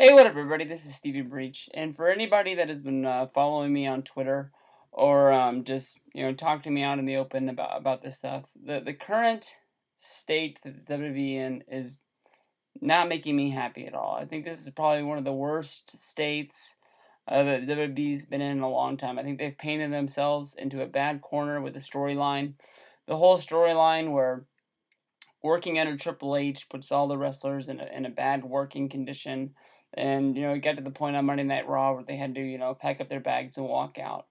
Hey, what up, everybody? This is steviebreech, and for anybody that has been following me on Twitter or just talking to me out in the open about this stuff, the current state that the WWE in is not making me happy at all. I think this is probably one of the worst states that WWE's been in a long time. I think they've painted themselves into a bad corner with the storyline. The whole storyline where working under Triple H puts all the wrestlers in a bad working condition. And, it got to the point on Monday Night Raw where they had to, pack up their bags and walk out.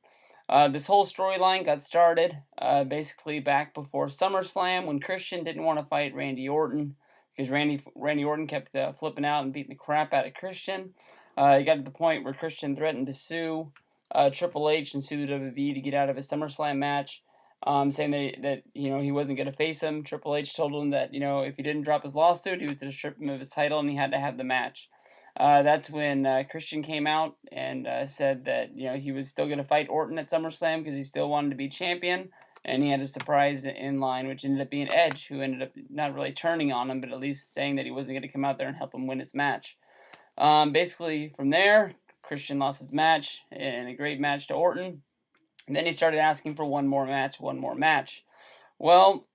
This whole storyline got started basically back before SummerSlam when Christian didn't want to fight Randy Orton because Randy Orton kept flipping out and beating the crap out of Christian. It got to the point where Christian threatened to sue Triple H and sue the WWE to get out of his SummerSlam match, saying that he wasn't going to face him. Triple H told him that if he didn't drop his lawsuit, he was going to strip him of his title and he had to have the match. That's when Christian came out and said that he was still going to fight Orton at SummerSlam because he still wanted to be champion, and he had a surprise in line, which ended up being Edge, who ended up not really turning on him, but at least saying that he wasn't going to come out there and help him win his match. Basically, from there, Christian lost his match in a great match to Orton. And then he started asking for one more match. Well,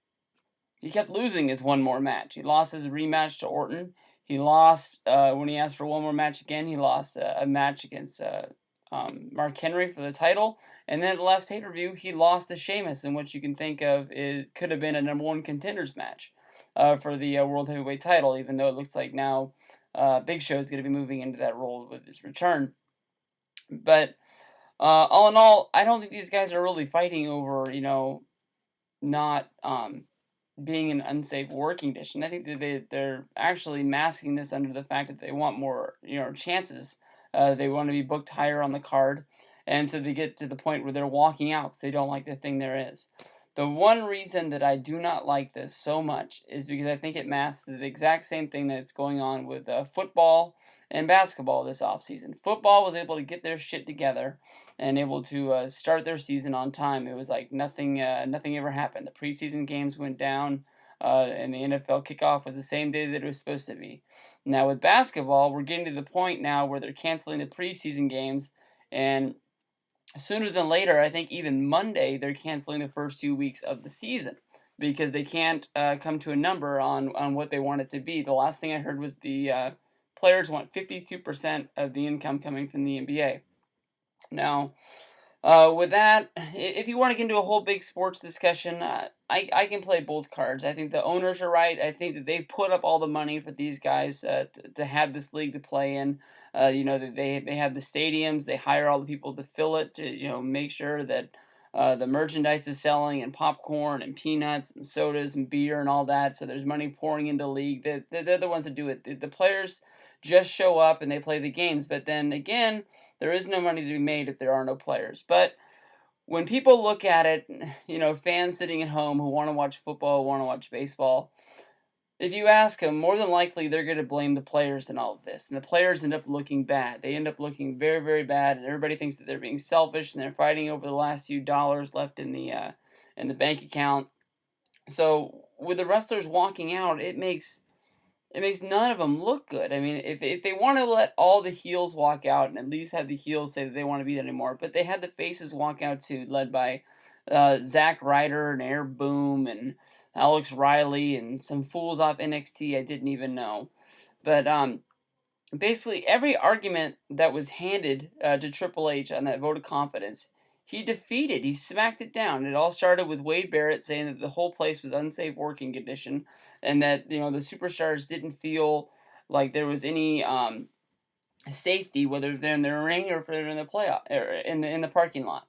he kept losing his one more match. He lost his rematch to Orton. He lost when he asked for one more match again. He lost a match against Mark Henry for the title. And then at the last pay-per-view, he lost to Sheamus, in which you can think of could have been a number one contenders match for the World Heavyweight title, even though it looks like now Big Show is going to be moving into that role with his return. But all in all, I don't think these guys are really fighting over, not being an unsafe working condition. I think that they're actually masking this under the fact that they want more, chances. They want to be booked higher on the card, and so they get to the point where they're walking out because they don't like the thing there is. The one reason that I do not like this so much is because I think it masks the exact same thing that's going on with football and basketball this offseason. Football was able to get their shit together and able to start their season on time. It was like nothing ever happened. The preseason games went down, and the NFL kickoff was the same day that it was supposed to be. Now with basketball, we're getting to the point now where they're canceling the preseason games, and sooner than later, I think even Monday, they're canceling the first 2 weeks of the season because they can't come to a number on what they want it to be. The last thing I heard was the players want 52% of the income coming from the NBA. Now, with that, if you want to get into a whole big sports discussion, I can play both cards. I think the owners are right. I think that they put up all the money for these guys to have this league to play in. They have the stadiums. They hire all the people to fill it to make sure that the merchandise is selling and popcorn and peanuts and sodas and beer and all that. So there's money pouring into the league. They're the ones that do it. The players just show up and they play the games. But then again, there is no money to be made if there are no players. But when people look at it, fans sitting at home who want to watch football, want to watch baseball, if you ask them, more than likely they're going to blame the players in all of this. And the players end up looking bad. They end up looking very, very bad, and everybody thinks that they're being selfish and they're fighting over the last few dollars left in the bank account. So with the wrestlers walking out, it makes none of them look good. I mean, if they want to let all the heels walk out and at least have the heels say that they want to be there anymore, but they had the faces walk out too, led by Zack Ryder and Air Boom and Alex Riley and some fools off NXT I didn't even know. But basically every argument that was handed to Triple H on that vote of confidence, he defeated. He smacked it down. It all started with Wade Barrett saying that the whole place was unsafe working condition, and that the superstars didn't feel like there was any safety, whether they're in the ring or if they're in the playoff or in the parking lot.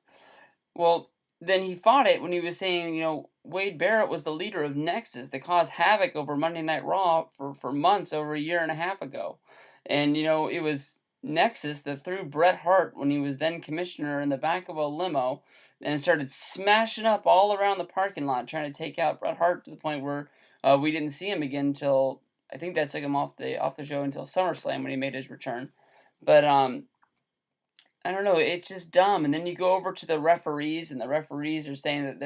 Well, then he fought it when he was saying, Wade Barrett was the leader of Nexus that caused havoc over Monday Night Raw for months, over a year and a half ago. And, it was Nexus that threw Bret Hart when he was then commissioner in the back of a limo and started smashing up all around the parking lot trying to take out Bret Hart to the point where we didn't see him again until, I think that took him off the show until SummerSlam when he made his return. But I don't know, it's just dumb. And then you go over to the referees, and the referees are saying that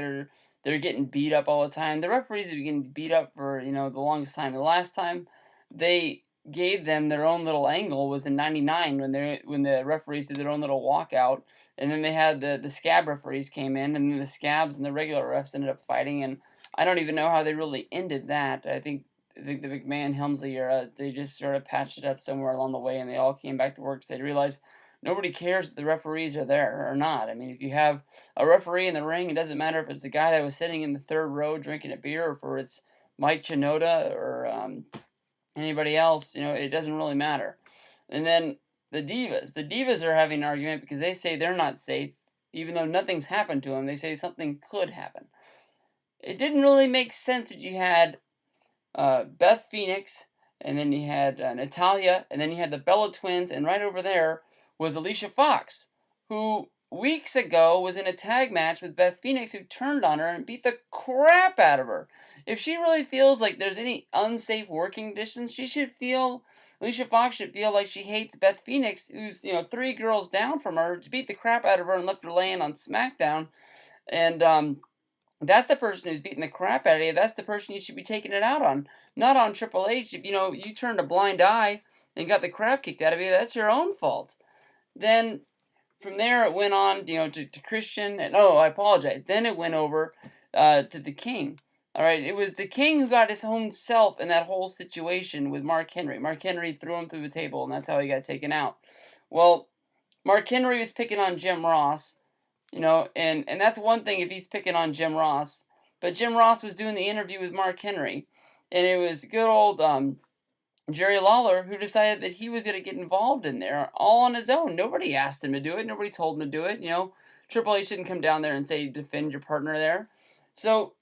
they're getting beat up all the time. The referees have been getting beat up for, the longest time. The last time they gave them their own little angle was in '99 when the referees did their own little walkout, and then they had the scab referees came in, and then the scabs and the regular refs ended up fighting, and I don't even know how they really ended that. I think the McMahon Helmsley era, they just sort of patched it up somewhere along the way, and they all came back to work because they realized nobody cares if the referees are there or not. I mean, if you have a referee in the ring, it doesn't matter if it's the guy that was sitting in the third row drinking a beer, or if it's Mike Chinoda or anybody else. It doesn't really matter. And then the divas are having an argument because they say they're not safe, even though nothing's happened to them. They say something could happen. It didn't really make sense that you had Beth Phoenix, and then you had Natalia, and then you had the Bella Twins, and right over there was Alicia Fox, who weeks ago was in a tag match with Beth Phoenix, who turned on her and beat the crap out of her. If she really feels like there's any unsafe working conditions, Alicia Fox should feel like she hates Beth Phoenix, who's 3 girls down from her, beat the crap out of her and left her laying on SmackDown, and that's the person who's beating the crap out of you. That's the person you should be taking it out on, not on Triple H. If you turned a blind eye and got the crap kicked out of you, that's your own fault. Then from there it went on, to Christian, and I apologize. Then it went over to the King. All right, it was the King who got his own self in that whole situation with Mark Henry. Mark Henry threw him through the table, and that's how he got taken out. Well, Mark Henry was picking on Jim Ross. And that's one thing if he's picking on Jim Ross. But Jim Ross was doing the interview with Mark Henry, and it was good old Jerry Lawler who decided that he was going to get involved in there all on his own. Nobody asked him to do it. Nobody told him to do it. Triple H didn't come down there and say defend your partner there. So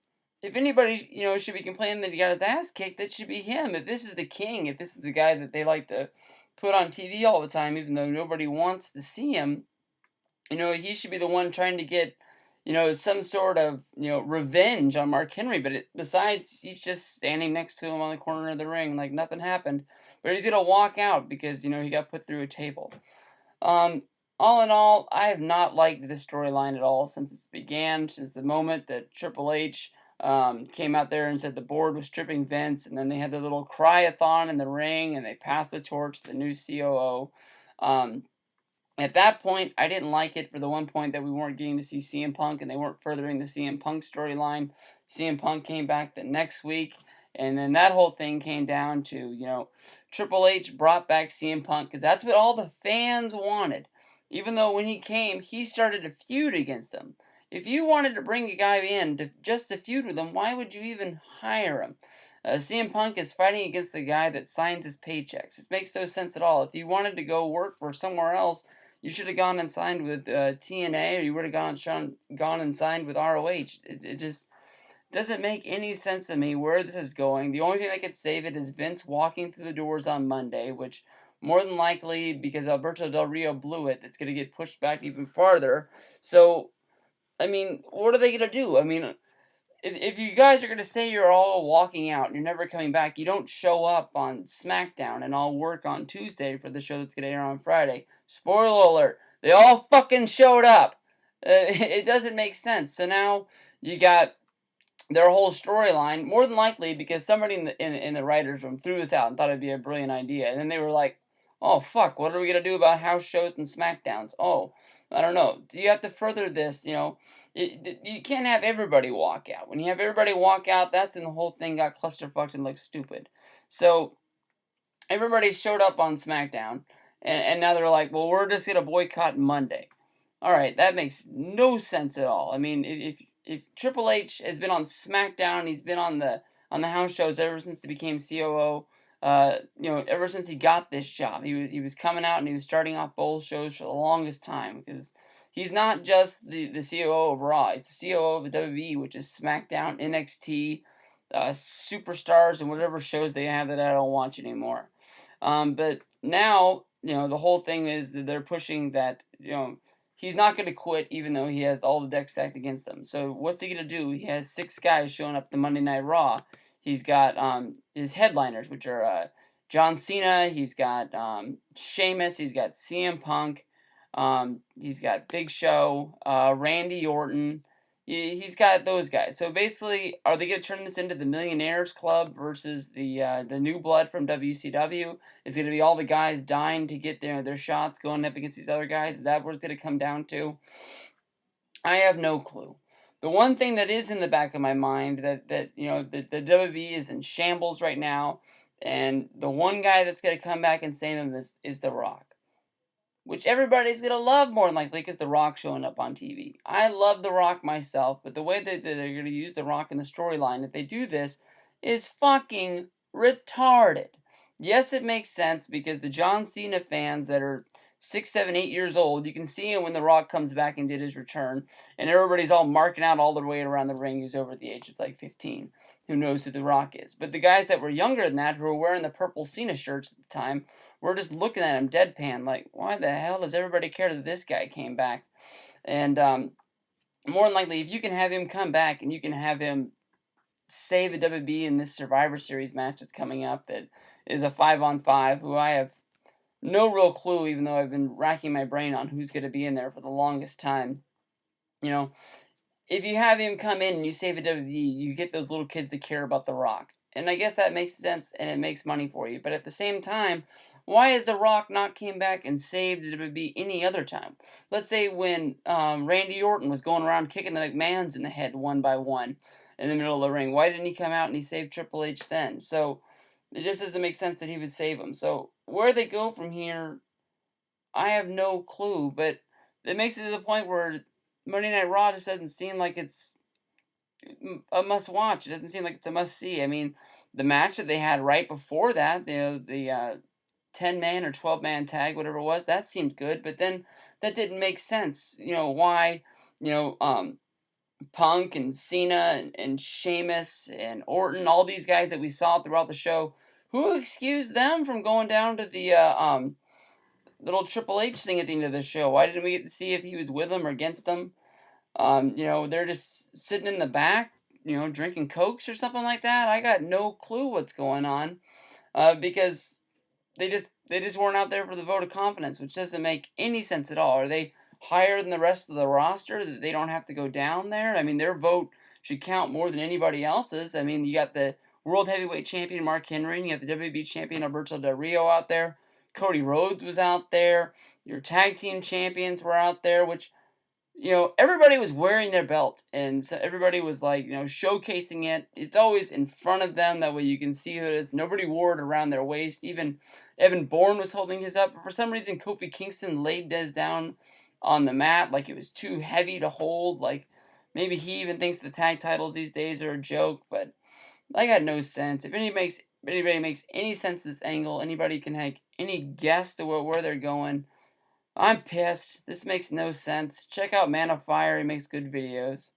if anybody should be complaining that he got his ass kicked, that should be him. If this is the King, if this is the guy that they like to put on TV all the time, even though nobody wants to see him, he should be the one trying to get, some sort of, revenge on Mark Henry. But besides, he's just standing next to him on the corner of the ring like nothing happened. But he's going to walk out because, he got put through a table. All in all, I have not liked this storyline at all since it began, since the moment that Triple H came out there and said the board was stripping Vince, and then they had the little cry-a-thon in the ring, and they passed the torch to the new COO. At that point, I didn't like it for the one point that we weren't getting to see CM Punk and they weren't furthering the CM Punk storyline. CM Punk came back the next week, and then that whole thing came down to, Triple H brought back CM Punk because that's what all the fans wanted. Even though when he came, he started to feud against them. If you wanted to bring a guy in just to feud with him, why would you even hire him? CM Punk is fighting against the guy that signs his paychecks. It makes no sense at all. If you wanted to go work for somewhere else, you should have gone and signed with TNA, or you would have gone and signed with ROH. It just doesn't make any sense to me where this is going. The only thing that could save it is Vince walking through the doors on Monday, which more than likely, because Alberto Del Rio blew it, it's going to get pushed back even farther. So, I mean, what are they going to do? I mean, if you guys are going to say you're all walking out and you're never coming back, you don't show up on SmackDown and I'll work on Tuesday for the show that's going to air on Friday. Spoiler alert, they all fucking showed up. It doesn't make sense. So now you got their whole storyline, more than likely because somebody in the writers' room threw this out and thought it'd be a brilliant idea. And then they were like, oh, fuck, what are we going to do about house shows and SmackDowns? Oh, I don't know. Do you have to further this, You can't have everybody walk out. When you have everybody walk out, that's when the whole thing got clusterfucked and looked stupid. So, everybody showed up on SmackDown, and now they're like, well, we're just going to boycott Monday. Alright, that makes no sense at all. I mean, if Triple H has been on SmackDown, he's been on the house shows ever since he became COO, ever since he got this job. He was coming out and he was starting off both shows for the longest time, because he's not just the COO of Raw, he's the COO of the WWE, which is SmackDown, NXT, Superstars, and whatever shows they have that I don't watch anymore. But now, the whole thing is that they're pushing that, he's not going to quit even though he has all the decks stacked against him. So what's he going to do? He has 6 guys showing up to Monday Night Raw. He's got his headliners, which are John Cena. He's got Sheamus. He's got CM Punk. He's got Big Show, Randy Orton. He's got those guys. So basically, are they going to turn this into the Millionaires Club versus the New Blood from WCW? Is it going to be all the guys dying to get their shots going up against these other guys? Is that what it's going to come down to? I have no clue. The one thing that is in the back of my mind that the WWE is in shambles right now, and the one guy that's going to come back and save him is The Rock, which everybody's gonna love more than likely because The Rock showing up on TV. I love The Rock myself, but the way that they're gonna use The Rock in the storyline, if they do this, is fucking retarded. Yes, it makes sense because the John Cena fans that are 6, 7, 8 years old, you can see him when The Rock comes back and did his return, and everybody's all marking out all the way around the ring who's over the age of like 15, who knows who The Rock is. But the guys that were younger than that, who were wearing the purple Cena shirts at the time, we're just looking at him deadpan, like, why the hell does everybody care that this guy came back? And more than likely, if you can have him come back and you can have him save the WB in this Survivor Series match that's coming up, that is a 5-on-5, who I have no real clue, even though I've been racking my brain on who's going to be in there for the longest time. You know, if you have him come in and you save a WWE, you get those little kids to care about The Rock. And I guess that makes sense and it makes money for you. But at the same time, why has The Rock not came back and saved the WWE any other time? Let's say when Randy Orton was going around kicking the McMahons in the head one by one in the middle of the ring. Why didn't he come out and he saved Triple H then? So it just doesn't make sense that he would save him. So where they go from here, I have no clue. But it makes it to the point where Monday Night Raw just doesn't seem like it's a must watch. It doesn't seem like it's a must see. I mean, the match that they had right before that, the 10-man or 12-man tag, whatever it was, that seemed good. But then that didn't make sense. Why? You know, um, Punk and Cena and Sheamus and Orton, all these guys that we saw throughout the show, who excused them from going down to the little Triple H thing at the end of the show? Why didn't we get to see if he was with them or against them? They're just sitting in the back, drinking Cokes or something like that. I got no clue what's going on, because they just weren't out there for the vote of confidence, which doesn't make any sense at all. Are they higher than the rest of the roster that they don't have to go down there? I mean, their vote should count more than anybody else's. I mean, you got the World Heavyweight Champion Mark Henry, and you got the WB Champion Alberto Del Rio out there. Cody Rhodes was out there. Your tag team champions were out there, which everybody was wearing their belt, and so everybody was like, showcasing it. It's always in front of them, that way you can see who it is. Nobody wore it around their waist. Even Evan Bourne was holding his up, but for some reason Kofi Kingston laid his down on the mat like it was too heavy to hold. Like maybe he even thinks the tag titles these days are a joke, but I got no sense. If anybody makes any sense of this angle, anybody can have any guess to where they're going, I'm pissed. This makes no sense. Check out Man of Fire. He makes good videos.